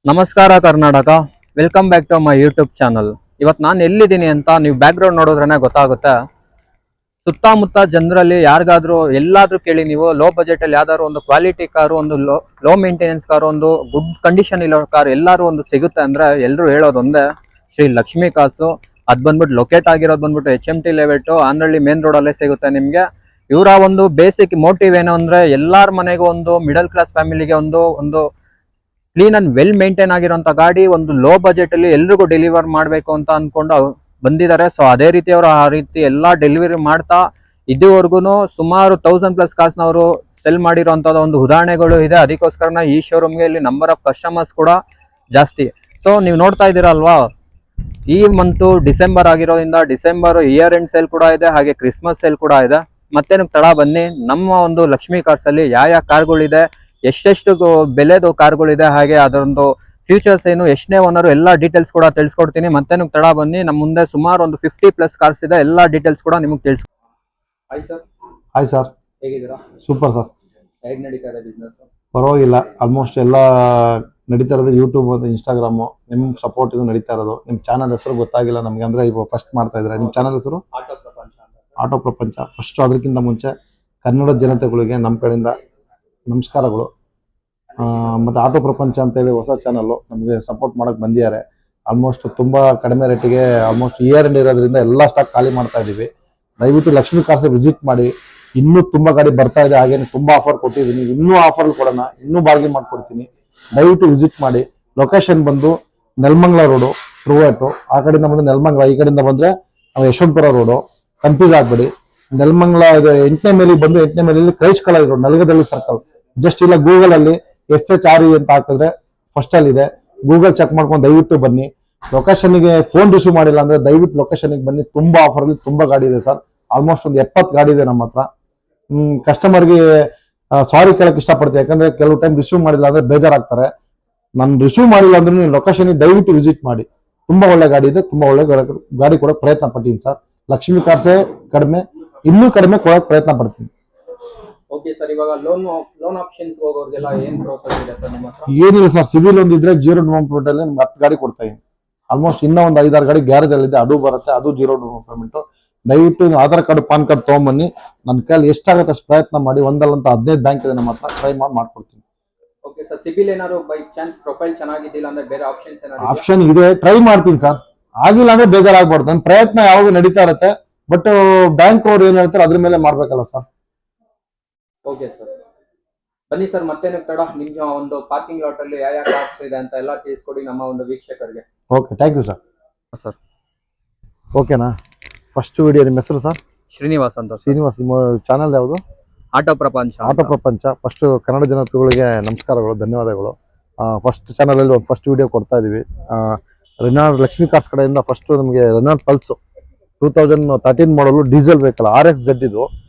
ನಮಸ್ಕಾರ Karnataka, welcome back to my YouTube channel. ಇವತ್ತು ನಾನು ಎಲ್ಲಿದ್ದೀನಿ ಅಂತ ನೀವು ಬ್ಯಾಕ್ಗ್ರೌಂಡ್ ನೋಡಿದ್ರೇ ಗೊತ್ತಾಗುತ್ತೆ. ಸುತ್ತಮುತ್ತ ಜನರಲ್ಲಿ ಯಾರಿಗಾದ್ರೂ ಎಲ್ಲಾದ್ರೂ ಕೇಳಿ ನೀವು ಲೋ ಬಜೆಟ್ ಅಲ್ಲಿ ಯಾವ್ದಾದ್ರು ಒಂದು ಕ್ವಾಲಿಟಿ ಕಾರು, ಒಂದು ಲೋ ಮೇಂಟೆನೆನ್ಸ್ ಕಾರು, ಒಂದು ಗುಡ್ ಕಂಡೀಷನ್ ಇರೋ ಕಾರ್ ಎಲ್ಲಾರು ಒಂದು ಸಿಗುತ್ತೆ ಅಂದ್ರೆ ಎಲ್ಲರೂ ಹೇಳೋದು ಒಂದೇ, ಶ್ರೀ ಲಕ್ಷ್ಮಿ ಕಾರ್ಸ್. ಅದ್ ಬಂದ್ಬಿಟ್ಟು ಲೊಕೇಟ್ ಆಗಿರೋದು ಬಂದ್ಬಿಟ್ಟು HMT ಲೆವೆಟ್ ಆಂಧ್ರಳ್ಳಿ ಮೇನ್ ರೋಡ್ ಅಲ್ಲೇ ಸಿಗುತ್ತೆ ನಿಮ್ಗೆ. ಇವರ ಒಂದು ಬೇಸಿಕ್ ಮೋಟಿವ್ ಏನು ಅಂದ್ರೆ ಎಲ್ಲಾರ ಮನೆಗೂ ಒಂದು ಮಿಡಲ್ ಕ್ಲಾಸ್ ಫ್ಯಾಮಿಲಿಗೆ ಒಂದು ಕ್ಲೀನ್ ಅಂಡ್ ವೆಲ್ ಮೇಂಟೈನ್ ಆಗಿರೋಂಥ ಗಾಡಿ ಒಂದು ಲೋ ಬಜೆಟ್ ಅಲ್ಲಿ ಎಲ್ರಿಗೂ ಡೆಲಿವರ್ ಮಾಡಬೇಕು ಅಂತ ಅನ್ಕೊಂಡು ಬಂದಿದ್ದಾರೆ. ಸೊ ಅದೇ ರೀತಿ ಅವರು ಆ ರೀತಿ ಎಲ್ಲಾ ಡೆಲಿವರಿ ಮಾಡ್ತಾ ಇದುವರೆಗೂ ಸುಮಾರು 1000+ ಕಾರ್ಸ್ನವರು ಸೆಲ್ ಮಾಡಿರೋಂಥದ್ದು ಒಂದು ಉದಾಹರಣೆಗಳು ಇದೆ. ಅದಕ್ಕೋಸ್ಕರ ಈ ಶೋರೂಮ್ಗೆ ಇಲ್ಲಿ ನಂಬರ್ ಆಫ್ ಕಸ್ಟಮರ್ಸ್ ಕೂಡ ಜಾಸ್ತಿ. ಸೊ ನೀವು ನೋಡ್ತಾ ಇದ್ದೀರಲ್ವಾ, ಈ ಮಂತು ಡಿಸೆಂಬರ್ ಆಗಿರೋದ್ರಿಂದ ಡಿಸೆಂಬರ್ ಇಯರ್ ಎಂಡ್ ಸೇಲ್ ಕೂಡ ಇದೆ, ಹಾಗೆ ಕ್ರಿಸ್ಮಸ್ ಸೇಲ್ ಕೂಡ ಇದೆ. ಮತ್ತೇನು ತಡ ಬನ್ನಿ, ನಮ್ಮ ಒಂದು ಲಕ್ಷ್ಮಿ ಕಾರ್ಸ್ ಅಲ್ಲಿ ಯಾವ ಕಾರ್ಗಳಿದೆ, ಎಷ್ಟೆಷ್ಟು ಬೆಲೆದು ಕಾರ್ಗಳಿದೆ, ಹಾಗೆ ಅದರೊಂದು ಫ್ಯೂಚರ್ಸ್ ಏನು, ಎಷ್ಟನೇ ಓನರ್, ಎಲ್ಲ ಡೀಟೇಲ್ಸ್ ಕೂಡ ತಿಳಿಸ್ಕೊಡ್ತೀನಿ. ಮತ್ತೇನು ತಡ ಬನ್ನಿ, ನಮ್ಮ ಮುಂದೆ ಸುಮಾರು ಒಂದು 50+ ಕಾರ್ಸ್ ಇದೆ, ಎಲ್ಲ ಡೀಟೇಲ್ಸ್ ಕೂಡ ನಿಮಗೆ ತಿಳಿಸ್. Hi sir. ಹಾಯ್ ಸರ್, ಹೇಗಿದ್ದೀರಾ? Super sir. ಹೇಗೆ ನಡೀತಾ ಇದೆ ಬಿಸ್ನೆಸ್? ಪರವಾಗಿಲ್ಲ, ಆಲ್ಮೋಸ್ಟ್ ಎಲ್ಲ ನಡೀತಾ ಇರೋದು ಯೂಟ್ಯೂಬ್ ಮತ್ತು ಇನ್ಸ್ಟಾಗ್ರಾಮು. ನಿಮ್ಮ ಸಪೋರ್ಟ್ ಇದು ನಡೀತಾ ಇರೋದು. ನಿಮ್ಮ ಚಾನಲ್ ಹೆಸರು ಗೊತ್ತಾಗಿಲ್ಲ ನಮಗೆ, ಅಂದರೆ ಇವಾಗ ಫಸ್ಟ್ ಮಾಡ್ತಾ ಇದ್ದಾರೆ. ನಿಮ್ಮ ಚಾನಲ್ ಹೆಸರು ಆಟೋ ಪ್ರಪಂಚ. ಆಟೋ ಪ್ರಪಂಚ. ಫಸ್ಟು ಅದಕ್ಕಿಂತ ಮುಂಚೆ ಕನ್ನಡ ಜನತೆಗಳಿಗೆ ನಮ್ಮ ಕಡೆಯಿಂದ ನಮಸ್ಕಾರಗಳು. ಮತ್ತು ಆಟೋ ಪ್ರಪಂಚ ಅಂತೇಳಿ ಹೊಸ ಚಾನಲ್ಲು ನಮಗೆ ಸಪೋರ್ಟ್ ಮಾಡೋಕ್ಕೆ ಬಂದಿದ್ದಾರೆ. ಆಲ್ಮೋಸ್ಟ್ ತುಂಬ ಕಡಿಮೆ ರೇಟಿಗೆ, ಆಲ್ಮೋಸ್ಟ್ ಇಯರ್ ಎಂಡ್ ಇರೋದ್ರಿಂದ ಎಲ್ಲ ಸ್ಟಾಕ್ ಖಾಲಿ ಮಾಡ್ತಾ ಇದ್ದೀವಿ. ದಯವಿಟ್ಟು ಲಕ್ಷ್ಮಿ ಕಾರ್ಸ್ ವಿಸಿಟ್ ಮಾಡಿ. ಇನ್ನೂ ತುಂಬ ಗಾಡಿ ಬರ್ತಾ ಇದೆ, ಹಾಗೇನೆ ತುಂಬ ಆಫರ್ ಕೊಟ್ಟಿದ್ದೀನಿ. ಇನ್ನೂ ಆಫರ್ ಕೊಡೋಣ, ಇನ್ನೂ ಬಾರ್ಗಿನ್ ಮಾಡ್ಕೊಡ್ತೀನಿ. ದಯವಿಟ್ಟು ವಿಸಿಟ್ ಮಾಡಿ. ಲೊಕೇಶನ್ ಬಂದು ನೆಲಮಂಗಲ ರೋಡು, ಟ್ರೂವೇಟು. ಆ ಕಡೆಯಿಂದ ಬಂದು ನೆಲಮಂಗಲ, ಈ ಕಡೆಯಿಂದ ಬಂದರೆ ಯಶವಂತಪುರ ರೋಡು. ಕನ್ಫ್ಯೂಸ್ ಆಗಬೇಡಿ. ನೆಲಮಂಗಲ 8ನೇ ಮೇಲಿಗೆ ಬಂದು 8ನೇ ಮೇಲಲ್ಲಿ ಕ್ರೈಸ್ಟ್ ಕಾಲೇಜ್ ರೋಡ್, ನಲಗದಲ್ಲಿ ಸರ್ಕಲ್. ಜಸ್ಟ್ ಇಲ್ಲ ಗೂಗಲಲ್ಲಿ SHRE ಅಂತ ಹಾಕಿದ್ರೆ ಫಸ್ಟ್ ಅಲ್ಲಿ ಇದೆ. ಗೂಗಲ್ ಚೆಕ್ ಮಾಡ್ಕೊಂಡು ದಯವಿಟ್ಟು ಬನ್ನಿ. ಲೊಕೇಶನ್ಗೆ ಫೋನ್ ರಿಸೀವ್ ಮಾಡಿಲ್ಲ ಅಂದ್ರೆ ದಯವಿಟ್ಟು ಲೊಕೇಶನ್ಗೆ ಬನ್ನಿ. ತುಂಬಾ ಆಫರ್ ಅಲ್ಲಿ ತುಂಬಾ ಗಾಡಿ ಇದೆ ಸರ್. ಆಲ್ಮೋಸ್ಟ್ ಒಂದು 70 ಗಾಡಿ ಇದೆ ನಮ್ಮ ಹತ್ರ. ಕಸ್ಟಮರ್ಗೆ ಸಾರಿ ಕೇಳಕ್ ಇಷ್ಟಪಡ್ತೀನಿ, ಯಾಕಂದ್ರೆ ಕೆಲವು ಟೈಮ್ ರಿಸೀವ್ ಮಾಡಿಲ್ಲ ಅಂದ್ರೆ ಬೇಜಾರಾಗ್ತಾರೆ. ನಾನು ರಿಸೀವ್ ಮಾಡಿಲ್ಲ ಅಂದ್ರೆ ನೀವು ಲೊಕೇಶನ್ಗೆ ದಯವಿಟ್ಟು ವಿಸಿಟ್ ಮಾಡಿ. ತುಂಬಾ ಒಳ್ಳೆ ಗಾಡಿ ಇದೆ, ತುಂಬಾ ಒಳ್ಳೆ ಗಾಡಿ ಕೊಡೋಕೆ ಪ್ರಯತ್ನ ಪಡ್ತೀನಿ ಸರ್. ಲಕ್ಷ್ಮಿ ಕಾರ್ಸೇ ಕಡಿಮೆ, ಇನ್ನೂ ಕಡಿಮೆ ಕೊಡೋಕೆ ಪ್ರಯತ್ನ ಪಡ್ತೀನಿ. ಓಕೆ ಸರ್, ಇವಾಗ ಲೋನ್ ಆಪ್ಷನ್ಸ್ ಹೋಗೋರಿಗೆಲ್ಲ ಏನು ಪ್ರೋಸೆಸ್ ಇದೆ ಸರ್ ನಿಮ್ಮ ಹತ್ರ? ಏನಿಲ್ಲ ಸರ್, ಸಿವಿಲ್ ಒಂದಿದ್ರೆ 0 ಡೌನ್ ಪೇಮೆಂಟ್ ಅಲ್ಲಿ ನಿಮ್ಗೆ 10 ಗಾಡಿ ಕೊಡ್ತಾ ಇದ್ದೀನಿ. ಆಲ್ಮೋಸ್ಟ್ ಇನ್ನೂ ಒಂದು 5-6 ಗಾಡಿ ಗ್ಯಾರೇಜ್ ಅಲ್ಲಿ ಇದೆ, ಅದು ಬರುತ್ತೆ, ಅದು 0 ಡೌನ್ ಪೇಮೆಂಟ್. ದಯವಿಟ್ಟು ಆಧಾರ್ ಕಾರ್ಡ್, ಪಾನ್ ಕಾರ್ಡ್ ತೊಗೊಂಬನ್ನಿ. ನನ್ನ ಕೈಯಲ್ಲಿ ಎಷ್ಟಾಗುತ್ತೆ ಅಷ್ಟು ಪ್ರಯತ್ನ ಮಾಡಿ. ಒಂದಲ್ಲಂತ 15 ಬ್ಯಾಂಕ್ ಇದೆ ನಮ್ಮ ಹತ್ರ, ಟ್ರೈ ಮಾಡ್ಕೊಡ್ತೀನಿ. ಓಕೆ ಸರ್, ಸಿಬಿಲ್ ಏನಾದ್ರು ಬೈ ಚಾನ್ಸ್ ಪ್ರೊಫೈಲ್ ಚೆನ್ನಾಗಿದ್ದಿಲ್ಲ ಅಂದ್ರೆ ಬೇರೆ ಆಪ್ಷನ್ಸ್ ಏನಾದ್ರು? ಆಪ್ಷನ್ ಇದೆ, ಟ್ರೈ ಮಾಡ್ತೀನಿ ಸರ್. ಆಗಿಲ್ಲ ಅಂದ್ರೆ ಬೇಜಾರಾಗ್ಬಾರ್ದು. ನನ್ನ ಪ್ರಯತ್ನ ಯಾವಾಗ ನಡೀತಾ ಇರುತ್ತೆ. ಬಟ್ ಬ್ಯಾಂಕ್ ಅವ್ರು ಏನ್ ಹೇಳ್ತಾರೆ ಅದ್ರ ಮೇಲೆ ಮಾಡ್ಬೇಕಲ್ಲ ಸರ್. ಓಕೆ ಸರ್, ಬನ್ನಿ ಸರ್. ಮತ್ತೇನು ತಡ, ನಿಮ್ಮ ಒಂದು ಪಾರ್ಕಿಂಗ್ ಲಾಟ್ ಅಲ್ಲಿ ಯಾವ ಕಾರ್ಸ್ ಇದೆ ಅಂತ ಎಲ್ಲ ತಿಳಿಸ್ಕೊಡಿ ನಮ್ಮ ಒಂದು ವೀಕ್ಷಕರಿಗೆ. Okay, thank you sir. Sir ಓಕೆನಾ? ಫಸ್ಟ್ ವಿಡಿಯೋ ನಿಮ್ಮ ಹೆಸರು ಸರ್? ಶ್ರೀನಿವಾಸ್ ಅಂತ. ಶ್ರೀನಿವಾಸ್. ಚಾನಲ್ ಯಾವುದು? Auto Prapancha. Auto Prapancha. First Kannada ಜನತೆಗಳಿಗೆ ನಮಸ್ಕಾರಗಳು, ಧನ್ಯವಾದಗಳು. ಫಸ್ಟ್ ಚಾನಲಲ್ಲಿ ಒಂದು ಫಸ್ಟ್ ವಿಡಿಯೋ ಕೊಡ್ತಾ ಇದೀವಿ. ರೆನಾಲ್ಡ್ ಲಕ್ಷ್ಮಿ ಕಾರ್ಸ್ ಕಡೆಯಿಂದ ಫಸ್ಟ್ ನಮಗೆ ರೆನಾಲ್ಡ್ ಪಲ್ಸ್ 2013 ಮಾಡಲು ಡೀಸೆಲ್ ವೆಹಿಕಲ್ RXZ ಇದು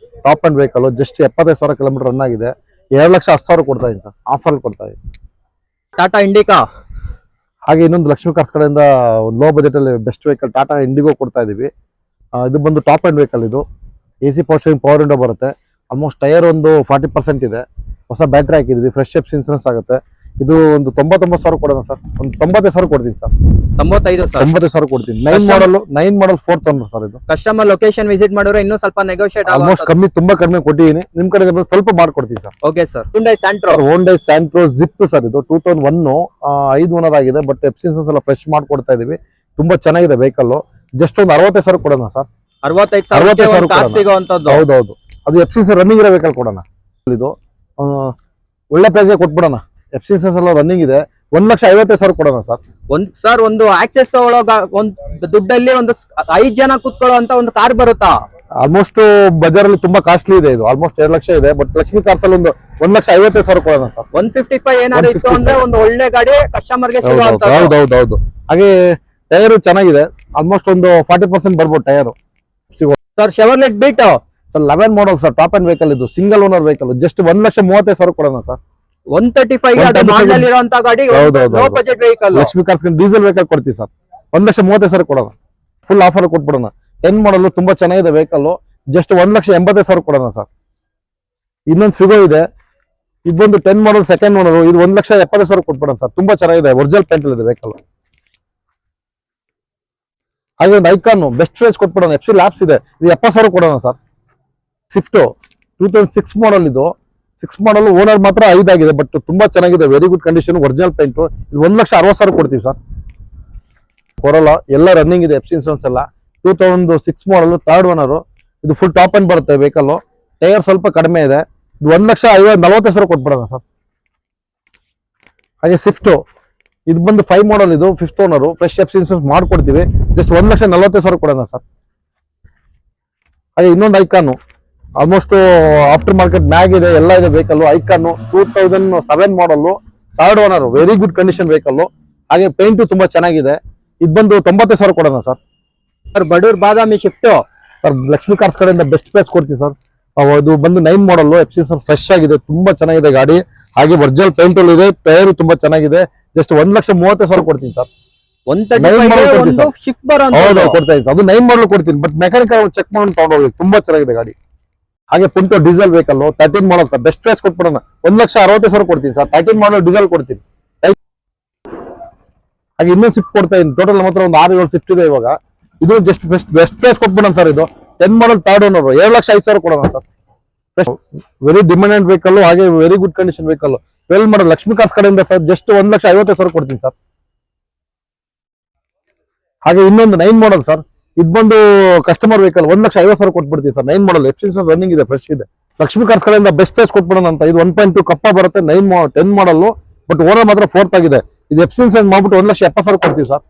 top end vehicle. Just 75,000 kilometre run ಆಗಿದೆ. 2,10,000 ಕೊಡ್ತಾ ಇದ್ದೀನಿ ಸರ್, ಆಫರ್ ಕೊಡ್ತಾ ಇದ್ದೀನಿ. ಟಾಟಾ ಇಂಡಿಕಾ. ಹಾಗೆ ಇನ್ನೊಂದು ಲಕ್ಷ್ಮಿ ಕಾರ್ಸ್ ಕಡೆಯಿಂದ ಲೋ ಬಜೆಟ್ ಅಲ್ಲಿ ಬೆಸ್ಟ್ ವೆಹಿಕಲ್ ಟಾಟಾ ಇಂಡಿಗೋ ಕೊಡ್ತಾ ಇದೀವಿ. ಇದು ಬಂದು ಟಾಪ್ ಅಂಡ್ ವೆಹಿಕಲ್. ಇದು AC ಪವರ್ ವಿಂಡೋ ಬರುತ್ತೆ. ಆಲ್ಮೋಸ್ಟ್ ಟೈರ್ ಒಂದು 40% ಇದೆ. ಹೊಸ ಬ್ಯಾಟ್ರಿ ಹಾಕಿದ್ವಿ, ಫ್ರೆಶ್ ಎಪ್ಸ್ ಇನ್ಸೂರೆನ್ಸ್ ಆಗುತ್ತೆ. ಇದು ಒಂದು 99,000 ಕೊಡೋಣ ಸರ್. ಒಂದು 95,000 ಕೊಡ್ತೀನಿ ಸರ್. 95,000 ಕೊಡ್ತೀನಿ. 9 ಮಾಡಲ್ 4th ಓನರ್ ಸರ್. ಇದು ಕಸ್ಟಮರ್ ಲೊಕೇಶನ್ ವಿಸಿಟ್ ಮಾಡಿದ್ರೆ ಇನ್ನೂ ಸ್ವಲ್ಪ ನೆಗೋಷಿಯೇಟ್ ಆಲ್ಮೋಸ್ಟ್ ಕಮ್ಮಿ, ತುಂಬಾ ಕಡಿಮೆ ಕೊಟ್ಟಿದ್ದೀನಿ. ನಿಮ್ ಕಡೆ ಸ್ವಲ್ಪ ಮಾಡ್ಕೊಡ್ತೀನಿ sir. Okay sir. Hyundai Santro zip sir. ಇದು 2001 5 ಓನರ್ ಆಗಿದೆ. ಬಟ್ ಎಪ್ಸ್ ಇನ್ಸೂರೆನ್ಸ್ ಎಲ್ಲ ಫ್ರೆಶ್ ಮಾಡ್ಕೊಡ್ತಾ ಇದೀವಿ. ತುಂಬಾ ಚೆನ್ನಾಗಿದೆ ವೆಹಿಕಲ್. ಜಸ್ಟ್ ಒಂದು 65,000 ಕೊಡೋಣ ಸರ್. 65,000. ಹೌದೌದು, ಅದು ಎಫ್ ಸಿ ರನ್ನಿಂಗ್ ಇರೋ ವೆಹಿಕಲ್ ಕೊಡೋಣ. ಇದು ಒಳ್ಳೆ ಪ್ರೈಸ್ಗೆ ಕೊಟ್ಬಿಡೋಣ. ಎಫ್ ಸಿ ಎಲ್ಲ ರನ್ನಿಂಗ್ ಇದೆ. 1,50,000 ಕೊಡೋಣ ಸರ್. ಒಂದು ಆಕ್ಸೆಸ್ ತಗೊಳ್ಳೋ ಒಂದು ದುಡ್ಡಲ್ಲಿ ಒಂದು 5 ಜನ ಕೂತ್ಕೊಳ್ಳೋ ಅಂತ ಒಂದು ಕಾರ್ ಬರುತ್ತಾ? ಆಲ್ಮೋಸ್ಟ್ ಬಜಾರ್ ಅಲ್ಲಿ ತುಂಬಾ ಕಾಸ್ಟ್ಲಿ ಇದೆ. ಇದು ಆಲ್ಮೋಸ್ಟ್ 2 ಲಕ್ಷ ಇದೆ. ಬಟ್ ಲಕ್ಷ್ಮಿ ಕಾರ್ಸ್ ಅಲ್ಲಿ ಒಂದು 1,50,000 ಕೊಡೋಣ ಸರ್. 155 ಏನಾದ್ರು ಇತ್ತು ಅಂದ್ರೆ ಒಂದು ಒಳ್ಳೆ ಗಾಡಿ ಕಸ್ಟಮರ್ಗೆ ಸಿಗುವಂತ. ಹೌದೌದು. ಹಾಗೆ ಟೈರ್ ಚೆನ್ನಾಗಿದೆ. ಆಲ್ಮೋಸ್ಟ್ ಒಂದು 40% ಬರ್ಬೋದು ಟೈರ್ ಸಿಗೋ sir. Chevrolet Beat sir 11 model sir, top end vehicle. ಇದು ಸಿಂಗಲ್ ಓನರ್ ವೆಹಿಕಲ್. ಜಸ್ಟ್ 1,35,000 ಕೊಡೋಣ ಸರ್. 135 ಇರುವಂತ ಗಾಡಿ, low budget vehicle. Lakshmi cars diesel vehicle ಕೊಡ್ತೀವಿ ಸರ್. 1,30,000 ಕೊಡೋಣ. Full offer ಕೊಟ್ಬಿಡೋಣ. 10 ಮಾಡಲ್ ತುಂಬಾ ಚೆನ್ನಾಗಿದೆ ವೆಹಿಕಲ್. ಜಸ್ಟ್ 1,80,000 ಕೊಡೋಣ ಸರ್. ಇನ್ನೊಂದು ಫಿಗೋ ಇದೆ, ಇದು ಬಂದು 10 ಮಾಡಲ್ ಸೆಕೆಂಡ್ ಓನರ್, ಇದು 1,70,000 ಕೊಟ್ಬಿಡೋಣ ಸರ್. ತುಂಬಾ ಚೆನ್ನಾಗಿದೆ, ಒರಿಜಿನಲ್ ಪೇಂಟ್ ಇದೆ ವೆಹಿಕಲ್. ಹಾಗೆ ಒಂದು ಐಕಾನ್ ಬೆಸ್ಟ್ ಫೇಸ್ ಕೊಟ್ಬಿಡೋಣ, FC ಲ್ಯಾಬ್ಸ್ ಇದೆ, ಇದು 70,000 ಕೊಡೋಣ ಸರ್. ಸ್ವಿಫ್ಟ್ 2006 ಮಾಡಲ್, ಇದು 6 ಮಾಡಲ್, ಓನರ್ ಮಾತ್ರ 5 ಆಗಿದೆ, ಬಟ್ ತುಂಬಾ ಚೆನ್ನಾಗಿದೆ, very good condition, original paint. ಇದು 1,60,000 ಕೊಡ್ತೀವಿ ಸರ್. ಕೊರೋಲಾ ಎಲ್ಲ ರನ್ನಿಂಗ್ ಇದೆ, FC ಇನ್ಸೂರೆನ್ಸ್ ಎಲ್ಲ. 2006 ಮಾಡಲ್, 3rd ಓನರ್, ಇದು ಫುಲ್ ಟಾಪ್ ಅಂಡ್ ಬರುತ್ತೆ ವೆಹಿಕಲ್. ಟೈರ್ ಸ್ವಲ್ಪ ಕಡಿಮೆ ಇದೆ, ಇದು 1,40,000 ಕೊಟ್ಬಿಡೋಣ ಸರ್. ಹಾಗೆ ಸ್ವಿಫ್ಟ್ ಇದು ಬಂದು 5 ಮಾಡಲ್, ಇದು 5th owner, fresh FC insurance ಮಾಡ್ಕೊಡ್ತೀವಿ, ಜಸ್ಟ್ 1,40,000 ಕೊಡೋಣ ಸರ್. ಹಾಗೆ ಇನ್ನೊಂದು ಐಕಾನು, ಆಲ್ಮೋಸ್ಟ್ ಆಫ್ಟರ್ ಮಾರ್ಕೆಟ್ ಮ್ಯಾಗ್ ಇದೆ, ಎಲ್ಲ ಇದೆ ವೆಹಿಕಲ್. ಐಕಾನು 2007 ಮಾಡಲ್, 3rd owner, very good condition vehicle. ಹಾಗೆ ಪೇಂಟು ತುಂಬಾ ಚೆನ್ನಾಗಿದೆ, ಇದು ಬಂದು 90,000 ಕೊಡೋಣ ಸರ್. ಸರ್ ಬಡೂರ್ ಬಾದಾಮಿ ಶಿಫ್ಟ್ ಸರ್ ಲಕ್ಷ್ಮಿ ಕಾರ್ಸ್ ಕಡೆಯಿಂದ ಬೆಸ್ಟ್ ಪ್ರೈಸ್ ಕೊಡ್ತೀವಿ ಸರ್. ಅದು ಬಂದು 9 ಮಾಡಲ್, FC ಇನ್ಸೂರೆನ್ಸ್ ಫ್ರೆಶ್ ಆಗಿದೆ, ತುಂಬಾ ಚೆನ್ನಾಗಿದೆ ಗಾಡಿ. ಹಾಗೆ ಒರಿಜಿನಲ್ ಪೇಂಟ್ ಇದೆ, ಟೈರ್ ತುಂಬಾ ಚೆನ್ನಾಗಿದೆ, ಜಸ್ಟ್ 1,30,000 ಕೊಡ್ತೀನಿ ಸರ್. 135 ಶಿಫ್ಟ್ ಬರೋ ಹೌದು ಕೊಡ್ತಾ ಇದ್ದೀನಿ, ಅದು 9 ಮಾಡಲ್ ಕೊಡ್ತೀನಿ, ಬಟ್ ಮೆಕ್ಯಾನಿಕಲ್ ಚೆಕ್ ಮಾಡಿ ತಗೊಂಡೋಗಿ, ತುಂಬಾ ಚೆನ್ನಾಗಿದೆ ಗಾಡಿ. ಹಾಗೆ Punto diesel vehicle 13 model sir, best price ಕೊಟ್ಬಿಡೋಣ, 1,60,000 ಕೊಡ್ತೀನಿ ಸರ್. 13 ಮಾಡಲ್ ಡೀಸೆಲ್ ಕೊಡ್ತೀನಿ. ಹಾಗೆ ಇನ್ನೊಂದು ಶಿಫ್ಟ್ ಕೊಡ್ತಾ ಇದ್ದೀನಿ, ಟೋಟಲ್ ನಮ್ಮ ಹತ್ರ ಒಂದು 6-7 ಶಿಫ್ಟ್ ಇದೆ ಇವಾಗ. ಇದು ಜಸ್ಟ್ ಬೆಸ್ಟ್ ಪ್ರೈಸ್ ಕೊಟ್ಬಿಡೋಣ ಸರ್. ಇದು 10 ಮಾಡಲ್ 3rd ಓನರ್, 7,05,000 ಕೊಡೋಣ ಸರ್. ವೆರಿ ಡಿಮ್ಯಾಂಡೆಡ್ ವೆಹಿಕಲ್, ಹಾಗೆ ವೆರಿ ಗುಡ್ ಕಂಡೀಷನ್ ವೆಹಿಕಲ್. 12 ಮಾಡಲ್ ಲಕ್ಷ್ಮಿ ಕಾರ್ಸ್ ಕಡೆಯಿಂದ ಸರ್, ಜಸ್ಟ್ 1,50,000 ಕೊಡ್ತೀನಿ ಸರ್. ಹಾಗೆ ಇನ್ನೊಂದು 9 ಮಾಡಲ್ ಸರ್, ಇದು ಬಂದು ಕಸ್ಟಮರ್ ವೆಹಿಕಲ್, 1,50,000 ಕೊಟ್ಬಿಡ್ತೀವಿ ಸರ್. 9 ಮಾಡಲ್, FC ಇನ್ಸೂರೆನ್ಸ್ ರನ್ನಿಂಗ್ ಇದೆ, ಫ್ರೆಶ್ ಇದೆ. ಲಕ್ಷ್ಮಿ ಕಾರ್ಸ್ ಕಡೆಯಿಂದ ಬೆಸ್ಟ್ ಪ್ರೈಸ್ ಕೊಟ್ಬಿಡೋಣ ಅಂತ. ಇದು 1.2 ಕಪ್ಪ ಬರುತ್ತೆ, 10 ಮಾಡಲ್, ಬಟ್ ಓನರ್ ಮಾತ್ರ 4th ಆಗಿದೆ. ಇದು FC ಇನ್ಸೂರೆನ್ಸ್ ಮಾಡ್ಬಿಟ್ಟು 1,70,000 ಕೊಡ್ತೀವಿ ಸರ್.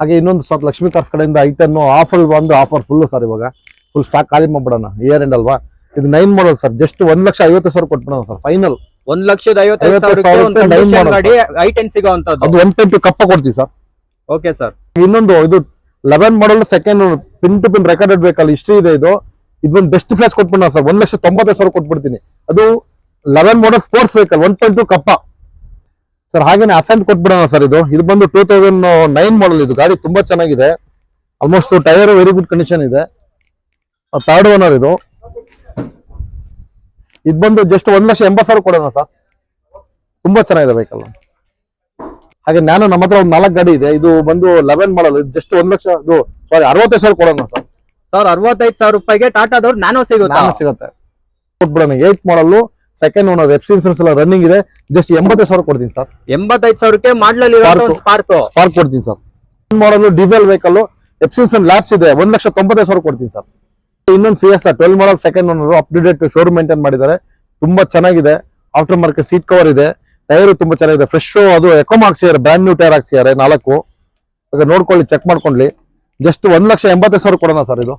ಹಾಗೆ ಇನ್ನೊಂದು ಸರ್ ಲಕ್ಷ್ಮಿ ಕಾರ್ಸ್ ಕಡೆಯಿಂದ I10 ಆಫರ್ ಬಂದು ಆಫರ್ ಫುಲ್ ಸರ್, ಇವಾಗ ಫುಲ್ ಸ್ಟಾಕ್ ಖಾಲಿ ಮಾಡ್ಬಿಡೋಣ, ಇಯರ್ ಎಂಡ್ ಅಲ್ವಾ. ಇದು 9 ಮಾಡಲ್ ಸರ್, ಜಸ್ಟ್ 1,50,000 ಕೊಟ್ಬಿಡೋಣ ಸರ್. ಫೈನಲ್ 1,50,000 ಗಾಡಿ I10 ಸಿಗೋಂತದ್ದು, ಅದು 1.2 ಕಪ್ಪ ಕೊಡ್ತೀವಿ ಸರ್. Okay sir. ಇನ್ನೊಂದು ಇದು 11 model second pin to pin recorded vehicle, history ಇದೆ. ಇದು ಒಂದು ಬೆಸ್ಟ್ ಫ್ಲಾಶ್ ಕೊಟ್ಬಿಡೋಣ ಸರ್, 1,90,000 ಕೊಟ್ಬಿಡ್ತೀನಿ. ಅದು 11 ಮಾಡಲ್ ಸ್ಪೋರ್ಟ್ಸ್ ವೆಹಿಕಲ್, 1.2 ಕಪ್ಪ ಸರ್. ಹಾಗೇನೆ ಅಸೆಂಟ್ ಕೊಟ್ಬಿಡೋಣ ಸರ್. ಇದು ಬಂದು 2009 ಮಾಡಲ್, ಇದು ಗಾಡಿ ತುಂಬಾ ಚೆನ್ನಾಗಿದೆ, almost tyre very good condition ಇದೆ, 3rd ಓನರ್. ಇದು ಬಂದು ಜಸ್ಟ್ 1,80,000 ಕೊಡೋಣ ಸರ್. ತುಂಬಾ ಚೆನ್ನಾಗಿದೆ ವೆಹಿಕಲ್. ಹಾಗೆ ನಾನು ನಮ್ಮ ಹತ್ರ ಒಂದು 4 ಗಾಡಿ ಇದೆ, ಇದು ಬಂದು 11 ಮಾಡಲ್, ಜಸ್ಟ್ 65,000 ಕೊಡೋಣ ಸರ್. ಸರ್ 65,000 ರೂಪಾಯಿಗೆ ಟಾಟಾದವ್ರು ನ್ಯಾನೋ ಸಿಗುತ್ತೆ ಕೊಟ್ಬಿಡೋಣ. 8 model second owner, FC insurance ಎಲ್ಲ ರನ್ನಿಂಗ್ ಇದೆ, ಜಸ್ಟ್ 80,000 ಕೊಡ್ತೀನಿ ಸರ್. 85,000ಕ್ಕೆ ಮಾಡಲ್ ಸ್ಪಾರ್ಕ್ ಕೊಡ್ತೀನಿ sir. Model diesel vehicle, FC insurance ಲ್ಯಾಬ್ಸ್ ಇದೆ, 1,90,000 ಕೊಡ್ತೀನಿ ಸರ್. ಇನ್ನೊಂದು Fiesta 12 model second owner, up to date showroom maintain ಮಾಡಿದ್ದಾರೆ, ತುಂಬಾ ಚೆನ್ನಾಗಿದೆ. ಆಫ್ಟರ್ ಮಾರ್ಕೆಟ್ ಸೀಟ್ ಕವರ್ ಇದೆ, ಟೈರ್ ತುಂಬಾ ಚೆನ್ನಾಗಿದೆ, ಫ್ರೆಶ್. ಅದು ಎಕೋಮ್ ಹಾಕ್ಸಿದ್ದಾರೆ, ಬ್ರ್ಯಾಂಡ್ ನ್ಯೂ ಟೈರ್ ಹಾಕ್ಸಿದ್ದಾರೆ 4. ಈಗ ನೋಡ್ಕೊಳ್ಳಿ, ಚೆಕ್ ಮಾಡ್ಕೊಳ್ಳಿ. ಜಸ್ಟ್ 1,80,000 ಕೊಡೋಣ ಸರ್. ಇದು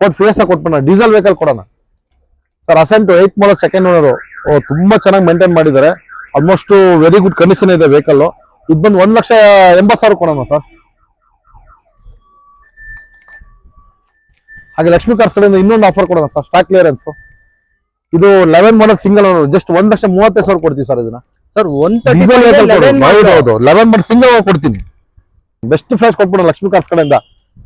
ಫೋರ್ಡ್ Fiesta ಕೊಟ್ಬಿಡೋಣ, ಡೀಸೆಲ್ ವೆಹಿಕಲ್ ಕೊಡೋಣ sir. Asset 8 model second owner, ತುಂಬಾ ಚೆನ್ನಾಗಿ ಮೇಂಟೈನ್ ಮಾಡಿದ್ದಾರೆ, ಆಲ್ಮೋಸ್ಟ್ ವೆರಿ ಗುಡ್ ಕಂಡೀಷನ್ ಇದೆ ವೆಹಿಕಲ್. ಇದು ಬಂದು 1,80,000 ಕೊಡೋಣ ಸರ್. ಹಾಗೆ ಲಕ್ಷ್ಮಿ ಕಾರ್ಸ್ ಕಡೆಯಿಂದ ಇನ್ನೊಂದು ಆಫರ್ ಕೊಡೋಣ ಸರ್, ಸ್ಟಾಕ್ ಕ್ಲಿಯರೆನ್ಸ್. ಇದು 11 ಮಾಡಲ್ ಸಿಂಗಲ್ ಓನರ್, ಜಸ್ಟ್ 1,30,000 ಕೊಡ್ತೀವಿ ಸರ್. ಇದನ್ನ ಸರ್ 11 ಮಾಡಲ್ ಸಿಂಗಲ್ ಕೊಡ್ತೀನಿ, ಬೆಸ್ಟ್ ಪ್ರೈಸ್ ಕೊಟ್ಬಿಡೋಣ ಲಕ್ಷ್ಮಿ ಕಾರ್ಸ್ ಕಡೆಯಿಂದ.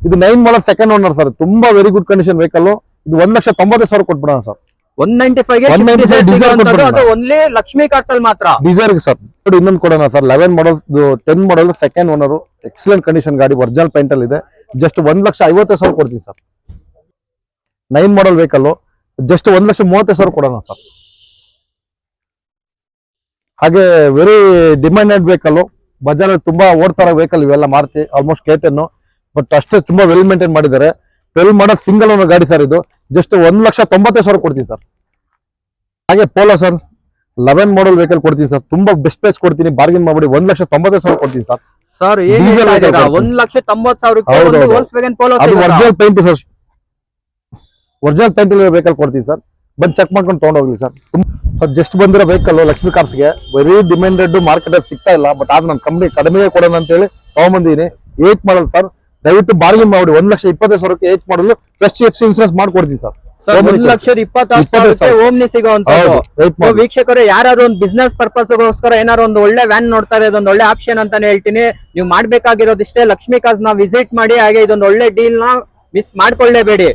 ಇದು 9 ಮಾಡಲ್ ಸೆಕೆಂಡ್ ಓನರ್ ಸರ್, ತುಂಬಾ ವೆರಿ ಗುಡ್ ಕಂಡೀಷನ್ ವೆಹಿಕಲ್. ಇದು 1,90,000 ಕೊಟ್ಬಿಡೋಣ ಸರ್. 195 ಓನ್ಲಿ ಲಕ್ಷ್ಮಿ ಕಾರ್ಸ್ ಅಲ್ಲಿ ಮಾತ್ರ ಡೀಸೆಲ್ ಸರ್. ಇನ್ನೊಂದು ಕೊಡೋಣ ಸರ್, 11 ಮಾಡಲ್ 10 ಮಾಡಲ್ ಸೆಕೆಂಡ್ ಓನರ್, ಎಕ್ಸಲೆಂಟ್ ಕಂಡೀಷನ್ ಗಾಡಿ, ಒರಿಜಿನಲ್ ಪೇಂಟ್ ಅಲ್ಲಿ ಇದೆ, ಜಸ್ಟ್ 1,50,000 ಕೊಡ್ತೀನಿ ಸರ್. 9 ಮಾಡಲ್ ವೆಹಿಕಲ್, ಜಸ್ಟ್ 1,30,000 ಕೊಡೋಣ ಸರ್. ಹಾಗೆ ವೆರಿ ಡಿಮ್ಯಾಂಡೆಡ್ ವೆಹಿಕಲ್, ಬಜಾರ್ ತುಂಬಾ ಓಡ್ತಾರ ವೆಹಿಕಲ್ ಇವೆಲ್ಲ, ಮಾರುತಿ ಆಲ್ಮೋಸ್ಟ್ K10, ಬಟ್ ಅಷ್ಟೇ ತುಂಬಾ ವೆಲ್ ಮೇಂಟೈನ್ ಮಾಡಿದ್ದಾರೆ. 12 ಮಾಡಲ್ ಸಿಂಗಲ್ ಓನರ್ ಗಾಡಿ ಸರ್. ಇದು ಜಸ್ಟ್ 1,90,000 ಕೊಡ್ತೀನಿ ಸರ್. ಹಾಗೆ ಪೋಲೋ ಸರ್ 11 ಮಾಡಲ್ ವೆಹಿಕಲ್ ಕೊಡ್ತೀನಿ ಸರ್, ತುಂಬಾ ಬೆಸ್ಟ್ ಪ್ರೈಸ್ ಕೊಡ್ತೀನಿ, ಬಾರ್ಗಿನ್ ಮಾಡ್ಬಿಡಿ, 1,90,000 ಕೊಡ್ತೀನಿ ಸರ್. ಸರ್ 1,90,000 ಅದು original paint sir, original paint vehicle ಕೊಡ್ತೀನಿ ಸರ್. ಬಂದು ಚೆಕ್ ಮಾಡ್ಕೊಂಡು ತಗೊಂಡೋಗ್ಲಿ ಸರ್. ಸರ್ ಜಸ್ಟ್ ಬಂದಿರೋ ವೆಹಿಕಲ್ ಲಕ್ಷ್ಮಿ ಕಾರ್ಸ್ಗೆ ವೆರಿ ಡಿಮ್ಯಾಂಡೆಡ್, ಮಾರ್ಕೆಟ್ ಅಲ್ಲಿ ಸಿಗ್ತಾ ಇಲ್ಲ, ಬಟ್ ಆದ್ರೆ ನನ್ನ ಕಂಪ್ನಿ ಕಡಿಮೆ ಕೊಡೋಣ ಅಂತ ಹೇಳಿ ತಗೊಂಡ್ಬಂದಿದ್ದೀನಿ. 8 ಮಾಡಲ್ ಸರ್, ದಯವಿಟ್ಟು ಬಾರ್ಗಿನ್ ಮಾಡಿ 1,20,000ಕ್ಕೆ 8 ಮಾಡಲ್ ಫ್ರೆಶ್ FC ಇನ್ಸೂರೆನ್ಸ್ ಮಾಡ್ಕೊಡ್ತೀನಿ ಸರ್. 1,20,000 ಓಮ್ನಿ ಸಿಗೋಂಥದ್ದು. ವೀಕ್ಷಕರು ಯಾರು ಒಂದು ಬಿಸ್ನೆಸ್ ಪರ್ಪಸ್ ಗೋಸ್ಕರ ಏನಾದ್ರು ಒಂದು ಒಳ್ಳೆ ವ್ಯಾನ್ ನೋಡ್ತಾರೆ, ಇದೊಂದು ಒಳ್ಳೆ ಆಪ್ಷನ್ ಅಂತಾನೆ ಹೇಳ್ತೀನಿ. ನೀವು ಮಾಡ್ಬೇಕಾಗಿರೋದಿಷ್ಟೇ, ಲಕ್ಷ್ಮಿ ಕಾರ್ಸ್ ನ ವಿಸಿಟ್ ಮಾಡಿ, ಹಾಗೆ ಇದೊಂದು ಒಳ್ಳೆ ಡೀಲ್ ನ ಮಿಸ್ ಮಾಡ್ಕೊಳ್ಳೇಬೇಡಿ.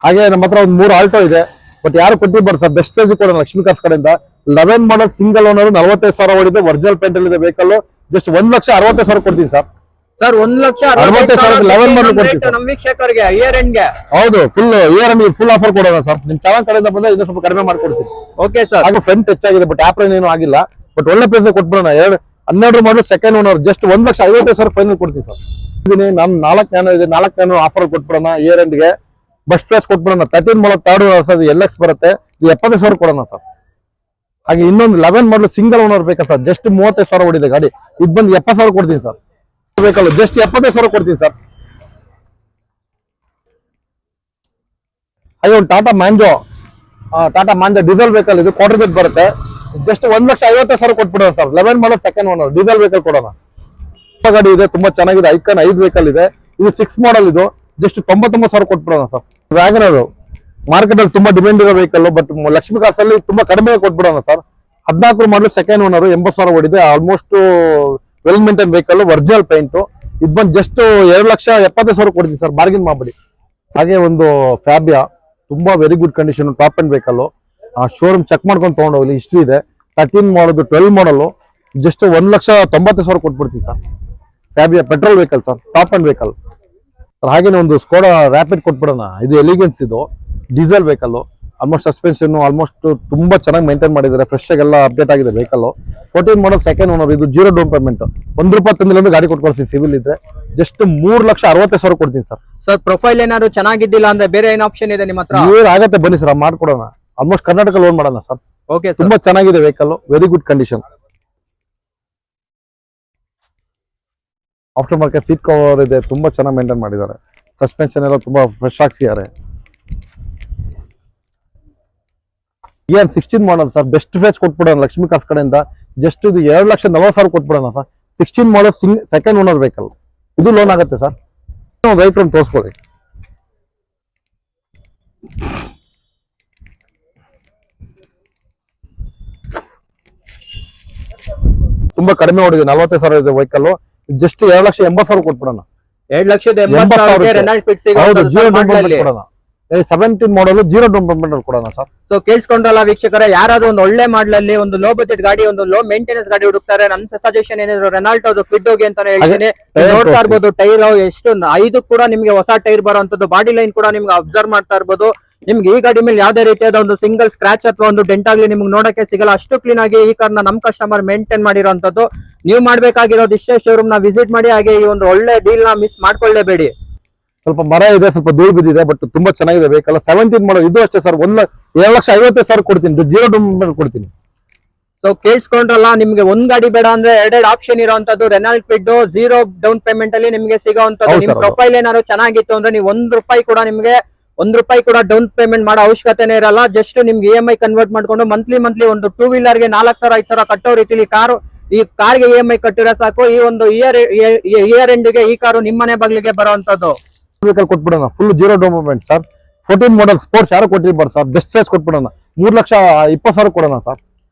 ಹಾಗೆ ನಮ್ಮ ಹತ್ರ ಒಂದು 3 ಆಲ್ಟೋ ಇದೆ, ಬಟ್ ಯಾರು ಕೊಟ್ಟಿರ್ಬಾರ್ದು ಸರ್, ಬೆಸ್ಟ್ ಪ್ರೈಸ್ ಕೊಡೋಣ ಲಕ್ಷ್ಮೀ ಕಾರ್ಸ್ ಕಡೆಯಿಂದ. 11 ಮಾಡಲ್ ಸಿಂಗಲ್ ಓನರ್ 45,000 ಹೊಡಿದೆ, ಒರಿಜಿನಲ್ ಪೇಂಟ್ ಅಲ್ಲಿ ಇದೆ ವೆಹಿಕಲ್. ಜಸ್ಟ್ 1,60,000 ಕೊಡ್ತೀನಿ ಸರ್. ಸರ್ 1,60,000 11 ಮಾಡಲ್ ಕೊಡ್ತೀನಿ ಸರ್. ನಮ್ಮ ವೀಕ್ಷಕರಿಗೆ ಇಯರ್ ಎಂಡ್ ಗೆ. ಹೌದು, full year end full offer ಕೊಡೋಣ ಸರ್. ನಿಮ್ ಚಾನಲ್ ಕಡೆಯಿಂದ ಬಂದ್ರೆ ಇನ್ನೂ ಸ್ವಲ್ಪ ಕಡಿಮೆ ಮಾಡ್ಕೊಡ್ತೀನಿ. Okay sir. ಹಾಗೂ ಫ್ರಂಟ್ ಹೆಚ್ಚಾಗಿದೆ, ಬಟ್ ಆಪ್ರೇನ್ ಏನು ಆಗಿಲ್ಲ. ಬಟ್ ಒಳ್ಳೆ ಪ್ರೈಸ್ ಕೊಟ್ಬಿಡೋಣ. 12 model second owner just 1,50,000 final ಕೊಡ್ತೀನಿ ಸರ್. ನಾನು 4 ನ್ಯಾನೋ ಇದೆ, 4 ನ್ಯಾನೋ ಆಫರ್ ಕೊಟ್ಬಿಡೋಣ ಇಯರ್ ಎಂಡ್ ಗೆ. ಬೆಸ್ಟ್ ಪ್ರೈಸ್ ಕೊಟ್ಬಿಡೋಣ. 13 ಮಾಡಲ್ ಥರ್ಡ್ ಓನರ್ LX ಬರುತ್ತೆ, ಇದು 70,000 ಕೊಡೋಣ ಸರ್. ಹಾಗೆ ಇನ್ನೊಂದು 11 ಮಾಡಲ್ ಸಿಂಗಲ್ ಓನರ್ ಬೇಕಾ ಸರ್, ಜಸ್ಟ್ 35,000 ಹೊಡಿದೆ ಗಾಡಿ. ಇದು ಬಂದು 70,000 ಕೊಡ್ತೀನಿ ಸರ್. ಬೇಕಲ್ಲ ಜಸ್ಟ್ 75,000 ಕೊಡ್ತೀನಿ ಸರ್. ಹಾಗೆ ಒಂದು ಟಾಟಾ ಮ್ಯಾಂಜೋ ಡೀಸೆಲ್ ವೆಹಿಕಲ್, ಇದು ಕ್ವಾರ್ಟರ್ ಜೆಟ್ ಬರುತ್ತೆ, ಜಸ್ಟ್ 1,50,000 ಕೊಟ್ಬಿಡೋಣ sir. 11 model second owner diesel vehicle ಕೊಡೋಣ. ಗಾಡಿ ಇದೆ, ತುಂಬಾ ಚೆನ್ನಾಗಿದೆ. ಐಕಾನ್ 5 ವೆಹಿಕಲ್ ಇದೆ, ಇದು 6 ಮಾಡಲ್, ಇದು ಜಸ್ಟ್ 99,000 ಕೊಟ್ಬಿಡೋಣ ಸರ್. ವ್ಯಾಗನರ್ ಮಾರ್ಕೆಟ್ ಅಲ್ಲಿ ತುಂಬಾ ಡಿಮ್ಯಾಂಡ್ ಇರೋ ವೆಹಿಕಲ್, ಬಟ್ ಲಕ್ಷ್ಮೀ ಕಾರ್ಸ್ ಅಲ್ಲಿ ತುಂಬಾ ಕಡಿಮೆ ಕೊಟ್ಬಿಡೋಣ ಸರ್. 14 ಮಾಡಲ್ ಸೆಕೆಂಡ್ ಓನರ್ 80,000 ಹೊಡಿದೆ, almost well maintain vehicle, original paint. ಇದು ಬಂದು ಜಸ್ಟ್ 2,70,000 ಕೊಡ್ತೀನಿ ಸರ್, ಬಾರ್ಗಿನ್ ಮಾಡ್ಬಿಡಿ. ಹಾಗೆ ಒಂದು ಫ್ಯಾಬಿಯಾ, ತುಂಬಾ very good condition, top end vehicle. Showroom check ಮಾಡ್ಕೊಂಡು ತಗೊಂಡೋಗ್ಲಿ, ಹಿಸ್ಟ್ರಿ ಇದೆ. 13 ಮಾಡೋದು 12 ಮಾಡಲು ಜಸ್ಟ್ 1,90,000 ಕೊಟ್ಬಿಡ್ತೀನಿ sir. Fabia petrol vehicle sir, top end vehicle. ಹಾಗೇನೆ ಒಂದು ಸ್ಕೋಡಾ ರ್ಯಾಪಿಡ್ ಕೊಟ್ಬಿಡೋಣ, ಇದು ಎಲಿಗೆನ್ಸ್, ಇದು diesel vehicle. Almost suspension almost ತುಂಬಾ ಚೆನ್ನಾಗಿ ಮೇಂಟೈನ್ ಮಾಡಿದ್ದಾರೆ, ಫ್ರೆಶ್ ಆಗಿ ಎಲ್ಲ ಅಪ್ಡೇಟ್ ಆಗಿದೆ ವೆಹಿಕಲ್. 14 ಮಾಡಲ್ ಸೆಕೆಂಡ್ ಓನರ್, ಇದು 0 ಡೌನ್ ಪೇಮೆಂಟ್, ₹1 ತಂದಿಲ್ಲ ಗಾಡಿ ಕೊಟ್ಕೊಳ್ತೀನಿ. ಸಿವಿಲ್ ಇದ್ರೆ ಜಸ್ಟ್ 3,60,000 ಕೊಡ್ತೀನಿ ಸರ್. ಸರ್ ಪ್ರೊಫೈಲ್ ಏನಾದ್ರು ಚೆನ್ನಾಗಿದ್ದಿಲ್ಲ ಅಂದ್ರೆ ಬೇರೆ ಏನ್ ಆಪ್ಷನ್ ಇದೆ ನಿಮ್ಮ ಹತ್ರ? ಆಗತ್ತೆ ಬನ್ನಿ ಸರ್, ಮಾಡ್ಕೊಡೋಣ. ಆಲ್ಮೋಸ್ಟ್ ಕರ್ನಾಟಕ ಲೋನ್ ಮಾಡೋಣ ಸರ್. ಓಕೆ, ತುಂಬಾ ಚೆನ್ನಾಗಿದೆ vehicle, very good condition. After market seat cover ಇದೆ, ತುಂಬಾ ಚೆನ್ನಾಗಿ ಮೇಂಟೈನ್ ಮಾಡಿದ್ದಾರೆ. ಸಸ್ಪೆನ್ಷನ್ ಎಲ್ಲ ತುಂಬಾ ಫ್ರೆಶ್ ಆಗಿಸಿದ್ದಾರೆ. ಏನ್ 16 ಮಾಡಲ್ ಸರ್, ಬೆಸ್ಟ್ ಪ್ರೈಸ್ ಕೊಟ್ಬಿಡೋಣ ಲಕ್ಷ್ಮೀ ಕಾರ್ಸ್ ಕಡೆಯಿಂದ. ಜಸ್ಟ್ ಇದು 2,40,000 ಕೊಟ್ಬಿಡೋಣ sir. 16 model second owner vehicle, ಇದು ಲೋನ್ ಆಗುತ್ತೆ ಸರ್. ರೈಟ್ ರೂಮ್ ತೋರಿಸ್ಕೊಳ್ಳಿ. ತುಂಬಾ ಕಡಿಮೆ ಹೊಡಿದೆ, 45,000 ಇದೆ ವೆಹಿಕಲ್. ಜಸ್ಟ್ 2,80,000 ಕೊಟ್ಬಿಡೋಣ. 2,80,000 ರೆನಾಲ್ಟ್ ಫಿಟ್ ಸಿಗುತ್ತೆ. 17 ಮಾಡಲ್ 0 ಡೌನ್ ಪೇಮೆಂಟ್ ಕೊಡೋಣ ಸರ್. ಸೊ ಕೇಳಿಸ್ಕೊಂಡ್ರಲ್ಲ ವೀಕ್ಷಕರೇ, ಯಾರಾದ್ರೂ ಒಂದು ಒಳ್ಳೆ ಮಾಡಲ್ ಅಲ್ಲಿ ಒಂದು ಲೋ ಬಜೆಟ್ ಗಾಡಿ, ಒಂದು ಲೋ ಮೇಂಟೆನೆನ್ಸ್ ಗಾಡಿ ಹುಡುಕ್ತಾರೆ, ನನ್ನ ಸಜೆಷನ್ ಏನಿದ್ರು ರೆನಾಲ್ಟ್ ಅದು ಫಿಟ್ ಹೋಗಿ ಅಂತಾನೆ ಹೇಳ್ತೀನಿ. ನೋಡ್ತಾ ಇರ್ಬೋದು ಟೈರ್ ಎಷ್ಟು 5 ಕೂಡ ನಿಮ್ಗೆ ಹೊಸ ಟೈರ್ ಬರುವಂತದ್ದು, ಬಾಡಿ ಲೈನ್ ಕೂಡ ನಿಮ್ಗೆ ಅಬ್ಸರ್ವ್ ಮಾಡ್ತಾ ಇರ್ಬೋದು. ನಿಮ್ಗೆ ಈ ಗಾಡಿ ಮೇಲೆ ಯಾವ್ದೇ ರೀತಿಯಾದ ಒಂದು ಸಿಂಗಲ್ ಸ್ಕ್ರಾಚ್ ಅಥವಾ ಒಂದು ಡೆಂಟ್ ಆಗ್ಲಿ ನಿಮ್ಗೆ ನೋಡಕ್ಕೆ ಸಿಗಲ್ಲ. ಅಷ್ಟು ಕ್ಲೀನ್ ಆಗಿ ಈ ಕಾರ್ನ ನಮ್ ಕಸ್ಟಮರ್ ಮೇಂಟೈನ್ ಮಾಡಿರೋಂಥದ್ದು. ನೀವು ಮಾಡ್ಬೇಕಾಗಿರೋದು ಇಷ್ಟೇ, ಶೋರೂಮ್ ನ ವಿಸಿಟ್ ಮಾಡಿ. ಹಾಗೆ ಈ ಒಂದು ಒಳ್ಳೆ ಡೀಲ್ ನ ಮಿಸ್ ಮಾಡ್ಕೊಳ್ಳೇಬೇಡಿ. ಸ್ವಲ್ಪ ಮರ ಇದೆ, ಸ್ವಲ್ಪ ಧೂಳು ಬಿದ್ದಿದೆ, ಬಟ್ ತುಂಬಾ ಚೆನ್ನಾಗಿದೆ ವೆಹಿಕಲ್. 17 ಮಾಡಲ್, ಇದು ಅಷ್ಟೇ ಸರ್, 1,50,000 ಕೊಡ್ತೀನಿ, 0 ಡೌನ್ ಪೇಮೆಂಟ್ ಕೊಡ್ತೀನಿ. ಸೊ ಕೇಳಿಸ್ಕೊಂಡ್ರಲ್ಲ, ನಿಮ್ಗೆ ಒಂದ್ ಗಾಡಿ ಬೇಡ ಅಂದ್ರೆ 2 ಆಪ್ಷನ್ ಇರೋಂಥದ್ದು. ರೆನಾಲ್ಟ್ ಫಿಟ್ 0 ಡೌನ್ ಪೇಮೆಂಟ್ ಅಲ್ಲಿ ನಿಮ್ಗೆ ಸಿಗೋಂಥದ್ದು. ನಿಮ್ ಪ್ರೊಫೈಲ್ ಏನಾದ್ರು ಚೆನ್ನಾಗಿತ್ತು ಅಂದ್ರೆ ನೀವು ₹1 ಕೂಡ ಡೌನ್ ಪೇಮೆಂಟ್ ಮಾಡೋ ಅವಶ್ಯಕತೆನೇ ಇರಲ್ಲ. ಜಸ್ಟ್ ನಿಮ್ಗೆ EMI ಕನ್ವರ್ಟ್ ಮಾಡ್ಕೊಂಡು ಮಂತ್ಲಿ ಒಂದು 2 ವೀಲರ್ಗೆ 4,000 5,000 ಕಟ್ಟೋ ರೀತಿಲಿ ಈ ಕಾರ್ಗೆ EMI ಕಟ್ಟಿರೋ ಸಾಕು. ಈ ಒಂದು ಇಯರ್ ಎಂಡ್ಗೆ ಈ ಕಾರು ನಿಮ್ಮನೆ ಬಾಗಿಲಿಗೆ ಬರುವಂತದ್ದು ವೆಹಿಕಲ್ ಕೊಟ್ಬಿಡೋಣ, full 0 down payment sir. 14 model sports ಯಾರು ಕೊಟ್ಟಿರ್ಬಾರ್ದು ಸರ್, ಬೆಸ್ಟ್ ಪ್ರೈಸ್ ಕೊಟ್ಬಿಡೋಣ. 3,20,000 ಕೊಡೋಣ ಸರ್.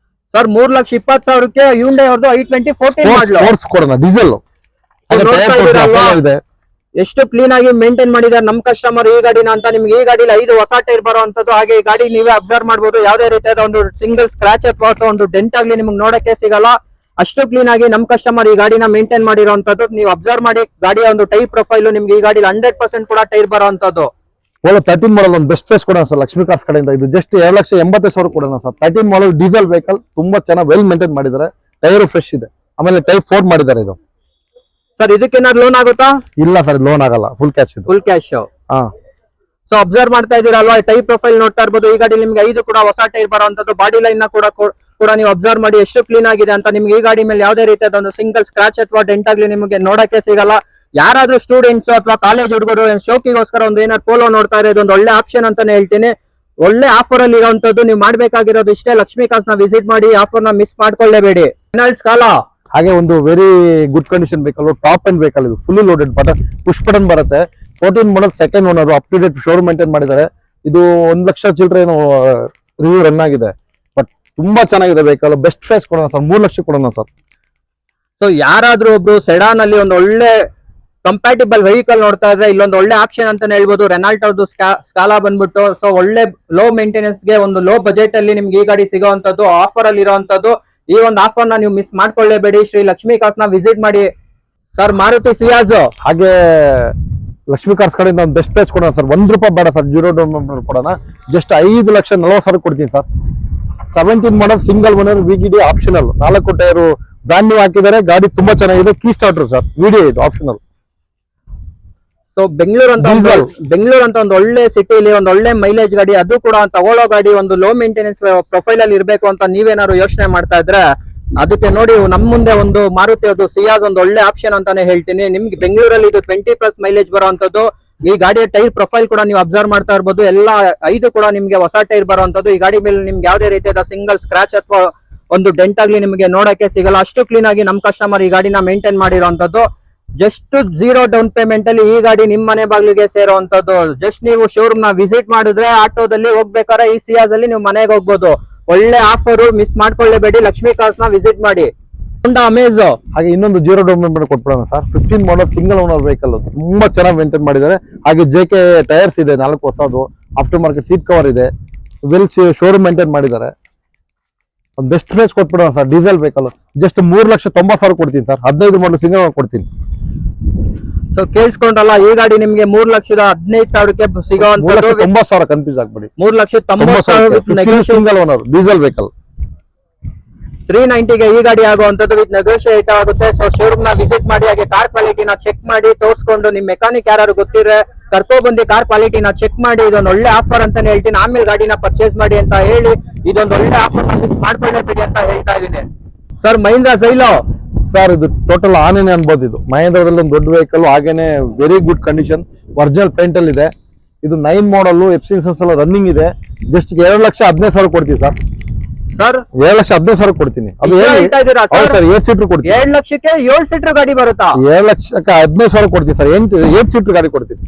ಸರ್ 3,20,000ಕ್ಕೆ Hyundai ಅವ್ರದ್ದು i20 14 ಮಾಡಲ್ ಸ್ಪೋರ್ಟ್ಸ್ ಕೊಡೋಣ, ಡೀಸೆಲ್ ಇದೆ. ಎಷ್ಟು ಕ್ಲೀನ್ ಆಗಿ ಮೇಂಟೈನ್ ಮಾಡಿದ್ದಾರೆ ನಮ್ ಕಸ್ಟಮರ್ ಈ ಗಾಡಿನ ಅಂತ. ನಿಮ್ಗೆ ಈ ಗಾಡಿಲಿ 5 ಹೊಸ ಟೈರ್ ಬರುವಂತದ್ದು. ಹಾಗೆ ಈ ಗಾಡಿ ನೀವೇ ಅಬ್ಸರ್ವ್ ಮಾಡಬಹುದು, ಯಾವ್ದೇ ರೀತಿಯಾದ ಒಂದು ಸಿಂಗಲ್ ಸ್ಕ್ರಾಚ್ ಅಥವಾ ಒಂದು ಡೆಂಟ್ ಆಗ್ಲಿ ನಿಮ್ಗೆ ನೋಡಕ್ಕೆ ಸಿಗಲ್ಲ. ಅಷ್ಟು ಕ್ಲೀನ್ ಆಗಿ ನಮ್ ಕಸ್ಟಮರ್ ಈ ಗಾಡಿನ ಮೇಂಟೈನ್ ಮಾಡಿರೋಂಥದ್ದು. ನೀವು ಅಬ್ಸರ್ವ್ ಮಾಡಿ ಗಾಡಿಯ ಒಂದು ಟೈರ್ ಪ್ರೊಫೈಲ್ ನಿಮ್ಗೆ ಈ ಗಾಡಿ 100% ಕೂಡ ಟೈರ್ ಬರುವಂತದ್ದು. 13 ಮಾಡಲ್ ಒಂದು ಬೆಸ್ಟ್ ಪ್ರೈಸ್ ಕೊಡೋಣ ಸರ್ ಲಕ್ಷ್ಮೀ ಕಾರ್ಸ್ ಕಡೆಯಿಂದ. ಇದು ಜಸ್ಟ್ 2,80,000 ಕೊಡೋಣ ಸರ್. 13 ಮಾಡಲ್ ಡೀಸೆಲ್ ವೆಹಿಕಲ್, ತುಂಬಾ ಚೆನ್ನಾಗಿ ವೆಲ್ ಮೇಂಟೈನ್ ಮಾಡಿದ್ದಾರೆ, ಟೈರ್ ಫ್ರೆಶ್ ಇದೆ. ಆಮೇಲೆ ಟೈಪ್ 4 ಮಾಡಿದ್ದಾರೆ ಇದು. ಸರ್ ಇದಕ್ಕೇನಾದ್ರು ಲೋನ್ ಆಗುತ್ತಾ? ಇಲ್ಲ ಸರ್, ಲೋನ್ ಆಗಲ್ಲ, full cash. Full cash. So observe ಮಾಡ್ತಾ ಇದೀರಲ್ವಾ, ಟೈರ್ ಪ್ರೊಫೈಲ್ ನೋಡ್ತಾ ಇರ್ಬೋದು. ಈ ಗಾಡಿ ನಿಮ್ಗೆ 5 ಕೂಡ ಹೊಸ ಟೈರ್ ಬರುವಂತದ್ದು. ಬಾಡಿ ಲೈನ್ ನ ಕೂಡ ನೀವು ಅಬ್ಸರ್ವ್ ಮಾಡಿ ಎಷ್ಟು ಕ್ಲೀನ್ ಆಗಿದೆ ಅಂತ. ನಿಮ್ಗೆ ಈ ಗಾಡಿ ಮೇಲೆ ಯಾವ್ದೇ ರೀತಿಯಾದ ಒಂದು ಸಿಂಗಲ್ ಸ್ಕ್ರಾಚ್ ಅಥವಾ ಡೆಂಟ್ ಆಗ್ಲಿ ನಿಮಗೆ ನೋಡಕ್ಕೆ ಸಿಗಲ್ಲ. ಯಾರಾದ್ರೂ ಸ್ಟೂಡೆಂಟ್ಸ್ ಅಥವಾ ಕಾಲೇಜ್ ಹುಡುಗರು ಶೋಕಿಗೋಸ್ಕರ ಒಂದು ಏನಾದ್ರು ಪೋಲೋ ನೋಡ್ತಾ ಇರೋದು ಒಂದು ಒಳ್ಳೆ ಆಪ್ಷನ್ ಅಂತಾನೆ ಹೇಳ್ತೀನಿ. ಒಳ್ಳೆ ಆಫರ್ ಅಲ್ಲಿ ಇರುವಂತದ್ದು. ನೀವು ಮಾಡ್ಬೇಕಾಗಿರೋದು ಇಷ್ಟೇ, ಲಕ್ಷ್ಮೀ ಕಾರ್ಸ್ ನ ವಿಸಿಟ್ ಮಾಡಿ, ಆಫರ್ ನ ಮಿಸ್ ಮಾಡ್ಕೊಳ್ಳೇಬೇಡಿ. ಹಾಗೆ ಒಂದು very good condition vehicle, top end vehicle, ಇದು fully loaded button, push button ಬರುತ್ತೆ. 14 model second owner, up to date showroom maintain ಮಾಡಿದ್ದಾರೆ. ಇದು 1,00,000 ಚಿಲ್ಲರೆ ರಿವ್ಯೂ ರನ್ ಆಗಿದೆ, ಬಟ್ ತುಂಬಾ ಚೆನ್ನಾಗಿದೆ ವೆಹಿಕಲ್. ಬೆಸ್ಟ್ ಪ್ರೈಸ್ ಕೊಡೋಣ ಸರ್, 3,00,000 ಕೊಡೋಣ ಸರ್. ಸೊ ಯಾರಾದ್ರೂ ಒಬ್ರು ಸೆಡಾನ್ ಅಲ್ಲಿ ಒಂದು ಒಳ್ಳೆ ಕಂಪ್ಯಾಟಿಬಲ್ ವೆಹಿಕಲ್ ನೋಡ್ತಾ ಇದ್ರೆ ಇಲ್ಲೊಂದು ಒಳ್ಳೆ ಆಪ್ಷನ್ ಅಂತಾನೆ ಹೇಳ್ಬೋದು. ರೆನಾಲ್ಟೋದು ಸ್ಕಾಲಾ ಬಂದ್ಬಿಟ್ಟು ಸೊ ಒಳ್ಳೆ ಲೋ ಮೇಂಟೆನೆನ್ಸ್ ಗೆ ಒಂದು ಲೋ ಬಜೆಟ್ ಅಲ್ಲಿ ನಿಮ್ಗೆ ಈ ಗಾಡಿ ಸಿಗೋವಂಥದ್ದು, ಆಫರ್ ಅಲ್ಲಿ ಇರುವಂತದ್ದು. ಈ ಒಂದು ಆಫರ್ ನ ನೀವು ಮಿಸ್ ಮಾಡ್ಕೊಳ್ಳೇಬೇಡಿ. ಶ್ರೀ ಲಕ್ಷ್ಮೀ ಕಾರ್ಸ್ ನ ವಿಸಿಟ್ ಮಾಡಿ. ಸರ್ ಮಾರುತಿ ಸಿಯಾಜ್ ಹಾಗೆ ಲಕ್ಷ್ಮೀ ಕಾರ್ಸ್ ಕಡೆಯಿಂದ ಒಂದು ಬೆಸ್ಟ್ ಪ್ರೈಸ್ ಕೊಡೋಣ ಸರ್. ₹1 ಬೇಡ ಸರ್, 0 ಡೌನ್ ಪೇಮೆಂಟ್ ಕೊಡೋಣ. ಜಸ್ಟ್ 5,40,000 ಕೊಡ್ತೀನಿ ಸರ್. 17 ಮಾಡಲ್ single owner, VGD optional, 4 tyre brand new ಹಾಕಿದ್ದಾರೆ. ಗಾಡಿ ತುಂಬಾ ಚೆನ್ನಾಗಿದೆ, ಕೀ ಸ್ಟಾರ್ಟರ್ ಸರ್, ವಿಡಿಯೋ ಇದು ಆಪ್ಷನಲ್. ಸೊ ಬೆಂಗಳೂರು ಅಂತ ಒಂದು ಒಳ್ಳೆ ಸಿಟಿಲಿ ಒಂದು ಒಳ್ಳೆ ಮೈಲೇಜ್ ಗಾಡಿ, ಅದು ಕೂಡ ತಗೊಳ್ಳೋ ಗಾಡಿ ಒಂದು ಲೋ ಮೇಂಟೆನೆನ್ಸ್ ಪ್ರೊಫೈಲ್ ಅಲ್ಲಿ ಇರಬೇಕು ಅಂತ ನೀವೇನಾದ್ರು ಯೋಚನೆ ಮಾಡ್ತಾ ಇದ್ರೆ ಅದಕ್ಕೆ ನೋಡಿ ನಮ್ ಮುಂದೆ ಒಂದು ಮಾರುತಿ ಅದು ಸಿಯಾಜ್ ಒಂದು ಒಳ್ಳೆ ಆಪ್ಷನ್ ಅಂತಾನೆ ಹೇಳ್ತೀನಿ. ನಿಮ್ಗೆ ಬೆಂಗಳೂರಲ್ಲಿ ಇದು 20+ ಮೈಲೇಜ್ ಬರುವಂತದ್ದು. ಈ ಗಾಡಿಯ ಟೈರ್ ಪ್ರೊಫೈಲ್ ಕೂಡ ನೀವು ಅಬ್ಸರ್ವ್ ಮಾಡ್ತಾ ಇರ್ಬೋದು. ಎಲ್ಲ 5 ಕೂಡ ನಿಮ್ಗೆ ಹೊಸ ಟೈರ್ ಬರುವಂತದ್ದು. ಈ ಗಾಡಿ ಮೇಲೆ ನಿಮ್ಗೆ ಯಾವುದೇ ರೀತಿಯಾದ ಸಿಂಗಲ್ ಸ್ಕ್ರಾಚ್ ಅಥವಾ ಒಂದು ಡೆಂಟ್ ಆಗ್ಲಿ ನಿಮಗೆ ನೋಡಕ್ಕೆ ಸಿಗಲ್ಲ. ಅಷ್ಟು ಕ್ಲೀನ್ ಆಗಿ ನಮ್ ಕಸ್ಟಮರ್ ಈ ಗಾಡಿನ ಮೇಂಟೈನ್ ಮಾಡಿರೋಂಥದ್ದು. ಜಸ್ಟ್ 0 ಡೌನ್ ಪೇಮೆಂಟ್ ಅಲ್ಲಿ ಈ ಗಾಡಿ ನಿಮ್ ಮನೆ ಬಾಗಿಲಿಗೆ ಸೇರುವಂತದ್ದು. ಜಸ್ಟ್ ನೀವು ಶೋರೂಮ್ ನ ವಿಸಿಟ್ ಮಾಡಿದ್ರೆ ಆಟೋದಲ್ಲಿ ಹೋಗ್ಬೇಕಾದ್ರೆ ಈ ಸಿಯಾಜ್ ಅಲ್ಲಿ ನೀವು ಮನೆಗೆ ಹೋಗ್ಬೋದು. ಒಳ್ಳೆ ಆಫರ್, ಮಿಸ್ ಮಾಡ್ಕೊಳ್ಳೇಬೇಡಿ. ಲಕ್ಷ್ಮೀ ಕಾರ್ಸ್ ನ ವಿಸಿಟ್ ಮಾಡಿ. ಅಮೇಜ್ ಹಾಗೆ ಇನ್ನೊಂದು 0 ಡೌನ್ ಪೇಮೆಂಟ್ ಕೊಟ್ಬಿಡೋಣ sir. 15 model single owner vehicle, ತುಂಬಾ ಚೆನ್ನಾಗಿ ಮೇಂಟೈನ್ ಮಾಡಿದ್ದಾರೆ. ಹಾಗೆ JK ಟೈರ್ಸ್ ಇದೆ, 4 ಹೊಸದು, ಆಫ್ಟರ್ ಮಾರ್ಕೆಟ್ ಸೀಟ್ ಕವರ್ ಇದೆ, ವೆಲ್ ಶೋರೂಮ್ ಮೇಂಟೈನ್ ಮಾಡಿದ್ದಾರೆ. ಒಂದು ಬೆಸ್ಟ್ ಪ್ರೈಸ್ ಕೊಟ್ಬಿಡೋಣ ಸರ್. ಡೀಸೆಲ್ ವೆಹಿಕಲ್ ಜಸ್ಟ್ 3,90,000 ಕೊಡ್ತೀನಿ ಸರ್. 15 ಮಾಡಲ್ ಸಿಂಗಲ್ ಓನರ್ ಕೊಡ್ತೀನಿ. ಸೊ ಕೇಳಿಸ್ಕೊಂಡ್ರಲ್ಲ, ಈ ಗಾಡಿ ನಿಮ್ಗೆ 3,15,000ಕ್ಕೆ ಸಿಗೋವಂತದ್ದು. 3,90,000 ಕನ್ಫ್ಯೂಸ್ ಆಗ್ಬೇಡಿ. 3,90,000 ಸಿಂಗಲ್ ಓನರ್ ಡೀಸೆಲ್ ವೆಹಿಕಲ್. 390ಗೆ ಈ ಗಾಡಿ ಆಗುವಂತದ್ದು ವಿತ್ ನೆಗೋಷಿಯೇಟ್ ಆಗುತ್ತೆ. ಸೊ ಶೋರೂಮ್ ನ ವಿಸಿಟ್ ಮಾಡಿ, ಹಾಗೆ ಕಾರ್ ಕ್ವಾಲಿಟಿನ ಚೆಕ್ ಮಾಡಿ ತೋರಿಸ್ಕೊಂಡು, ನಿಮ್ ಮೆಕ್ಯಾನಿಕ್ ಯಾರು ಗೊತ್ತಿದ್ರೆ ಕರ್ಕೊಬಂದು ಕಾರ್ ಕ್ವಾಲಿಟಿನ ಚೆಕ್ ಮಾಡಿ. ಇದೊಂದು ಒಳ್ಳೆ ಆಫರ್ ಅಂತಾನೆ ಹೇಳ್ತೀನಿ. ಆಮೇಲೆ ಗಾಡಿನ ಪರ್ಚೇಸ್ ಮಾಡಿ ಅಂತ ಹೇಳಿ ಇದೊಂದು ಒಳ್ಳೆ ಆಫರ್ ಮಿಸ್ ಮಾಡ್ಕೊಳ್ಳೇಬೇಡಿ ಅಂತ ಹೇಳ್ತಾ ಇದೀನಿ. ಸರ್ ಮಹೀಂದ್ರ ಝೈಲೋ ಸರ್, ಇದು ಟೋಟಲ್ ಆನೇನೆ ಅನ್ಬೋದು. ಇದು ಮಹೇಂದ್ರದಲ್ಲಿ ಒಂದು ದೊಡ್ಡ ವೆಹಿಕಲ್, ಹಾಗೇನೆ very good condition, original paint ಅಲ್ಲಿ ಇದೆ. ಇದು 9 ಮಾಡಲ್, FC ಇನ್ಸೂರೆನ್ಸ್ ಎಲ್ಲ ರನ್ನಿಂಗ್ ಇದೆ. ಜಸ್ಟ್ 2,15,000 ಕೊಡ್ತೀವಿ ಸರ್. ಸರ್ 2,15,000 ಕೊಡ್ತೀನಿ. ಅದು ಸರ್ 8 ಸೀಟರ್ ಕೊಡ್ತೀನಿ. 2 ಲಕ್ಷಕ್ಕೆ 7 ಸೀಟರ್ ಗಾಡಿ ಬರುತ್ತಾ? 2,15,000 ಕೊಡ್ತೀನಿ ಸರ್. 8 ಸೀಟರ್ ಗಾಡಿ ಕೊಡ್ತೀನಿ.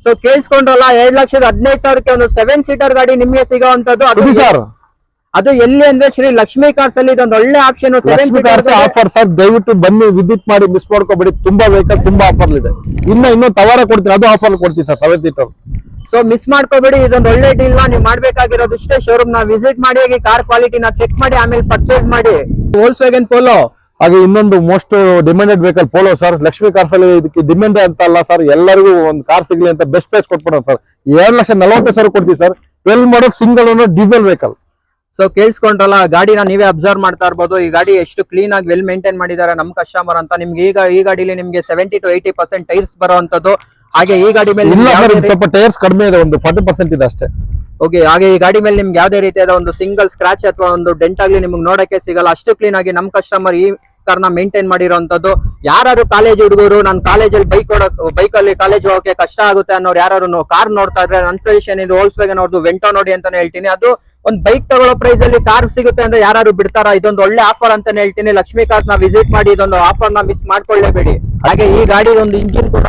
ಸೊ ಕೇಳಿಸ್ಕೊಂಡ್ರಲ್ಲ, 2,15,000ಕ್ಕೆ ಒಂದು 7 ಸೀಟರ್ ಗಾಡಿ ನಿಮ್ಗೆ ಸಿಗೋವಂತದ್ದು. ಸರ್ ಅದು ಎಲ್ಲಿ ಅಂದ್ರೆ ಶ್ರೀ ಲಕ್ಷ್ಮೀ ಕಾರ್ಸ್ ಅಲ್ಲಿ ಇದೊಂದು ಒಳ್ಳೆ ಆಪ್ಷನ್. ಆಫರ್ ಸರ್, ದಯವಿಟ್ಟು ಬನ್ನಿ, ವಿಸಿಟ್ ಮಾಡಿ, ಮಿಸ್ ಮಾಡ್ಕೋಬೇಡಿ. ತುಂಬಾ ವೆಹಿಕಲ್, ತುಂಬಾ ಆಫರ್ ಇದೆ. ಇನ್ನೂ ತವಾರ ಕೊಡ್ತೀನಿ, ಅದು ಆಫರ್ ಕೊಡ್ತೀನಿ ಸರ್, 7 ಸೀಟರ್. ಸೊ ಮಿಸ್ ಮಾಡ್ಕೋಬೇಡಿ, ಇದೊಂದು ಒಳ್ಳೆ ಡೀಲ್ ನ ನೀವು ಮಾಡ್ಬೇಕಾಗಿರೋದು ಇಷ್ಟೇ. ಶೋರೂಮ್ ನ ವಿಸಿಟ್ ಮಾಡಿ, ಕಾರ್ ಕ್ವಾಲಿಟಿನ ಚೆಕ್ ಮಾಡಿ, ಆಮೇಲೆ ಪರ್ಚೇಸ್ ಮಾಡಿ. Volkswagen Polo ಹಾಗೆ ಇನ್ನೊಂದು most demanded vehicle polo sir. Lakshmi cars ಅಲ್ಲಿ ಇದಕ್ಕೆ ಡಿಮ್ಯಾಂಡ್ ಅಂತ ಅಲ್ಲ ಸರ್, ಎಲ್ಲರಿಗೂ ಒಂದು ಕಾರ್ ಸಿಗ್ಲಿ ಅಂತ ಬೆಸ್ಟ್ ಪ್ರೈಸ್ ಕೊಟ್ಬಿಡೋಣ ಸರ್. 2,40,000 ಕೊಡ್ತೀವಿ sir. 12 model single owner diesel vehicle. So ಕೇಳಿಸ್ಕೊಂಡ್ರಲ್ಲ, ಗಾಡಿನ ನೀವೇ ಅಬ್ಸರ್ವ್ ಮಾಡ್ತಾ ಇರ್ಬೋದು. ಈ ಗಾಡಿ ಎಷ್ಟು ಕ್ಲೀನ್ ಆಗಿ ವೆಲ್ ಮೇಂಟೈನ್ ಮಾಡಿದ್ದಾರೆ ನಮ್ ಕಸ್ಟಮರ್ ಅಂತ. ನಿಮ್ಗೆ ಈ ಗಾಡಿಲಿ ನಿಮ್ಗೆ 70 to 80% ಟೈರ್ಸ್ ಬರುವಂತದ್ದು. ಹಾಗೆ ಈ ಗಾಡಿ ಮೇಲೆ ಸ್ವಲ್ಪ ಟೈರ್ಸ್ ಕಡಿಮೆ ಇದೆ, ಒಂದು 40% ಇದೆ ಅಷ್ಟೇ. ಓಕೆ, ಹಾಗೆ ಈ ಗಾಡಿ ಮೇಲೆ ನಿಮ್ಗೆ ಯಾವ್ದೇ ರೀತಿಯಾದ ಒಂದು ಸಿಂಗಲ್ ಸ್ಕ್ರಾಚ್ ಅಥವಾ ಒಂದು ಡೆಂಟ್ ಆಗ್ಲಿ ನಿಮ್ಗೆ ನೋಡಕ್ಕೆ ಸಿಗಲ್ಲ. ಅಷ್ಟು ಕ್ಲೀನ್ ಆಗಿ ನಮ್ ಕಸ್ಟಮರ್ ಈ ಕಾರ್ನ ಮೇಂಟೈನ್ ಮಾಡಿರೋಂಥದ್ದು. ಯಾರು ಕಾಲೇಜ್ ಹುಡುಗರು, ನಾನು ಕಾಲೇಜಲ್ಲಿ ಬೈಕಲ್ಲಿ ಕಾಲೇಜ್ ಹೋಗಕ್ಕೆ ಕಷ್ಟ ಆಗುತ್ತೆ ಅನ್ನೋರು ಯಾರು ಕಾರ್ ನೋಡ್ತಾ ಇದ್ರೆ ನನ್ನ ಸಜೆಷನ್ ಇದು Volkswagen ಅವ್ರದ್ದು ವೆಂಟೋ ನೋಡಿ ಅಂತಾನೆ ಹೇಳ್ತೀನಿ. ಅದು ಒಂದು ಬೈಕ್ ತಗೊಳ್ಳೋ ಪ್ರೈಸ್ ಅಲ್ಲಿ ಕಾರ್ ಸಿಗುತ್ತೆ ಅಂದ್ರೆ ಯಾರು ಬಿಡ್ತಾರ? ಇದೊಂದು ಒಳ್ಳೆ ಆಫರ್ ಅಂತಾನೆ ಹೇಳ್ತೀನಿ. ಲಕ್ಷ್ಮೀ ಕಾರ್ಸ್ ನ ವಿಸಿಟ್ ಮಾಡಿ, ಇದೊಂದು ಆಫರ್ ನ ಮಿಸ್ ಮಾಡ್ಕೊಳ್ಳೇಬೇಡಿ. ಹಾಗೆ ಈ ಗಾಡಿ ಒಂದು ಇಂಜಿನ್ ಕೂಡ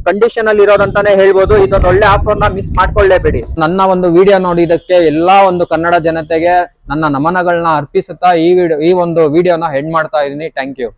ಕಂಡೀಷನ್ ಅಲ್ಲಿ ಇರೋದಂತಾನೆ ಹೇಳ್ಬೋದು. ಇದೊಂದು ಒಳ್ಳೆ ಆಫರ್ ನ ಮಿಸ್ ಮಾಡ್ಕೊಳ್ಳೇಬೇಡಿ. ನನ್ನ ಒಂದು ವಿಡಿಯೋ ನೋಡಿದಕ್ಕೆ ಎಲ್ಲಾ ಒಂದು ಕನ್ನಡ ಜನತೆಗೆ ನನ್ನ ನಮನಗಳನ್ನ ಅರ್ಪಿಸುತ್ತಾ ಈ ಒಂದು ವಿಡಿಯೋನ ಹೆಡ್ ಮಾಡ್ತಾ ಇದೀನಿ. Thank you.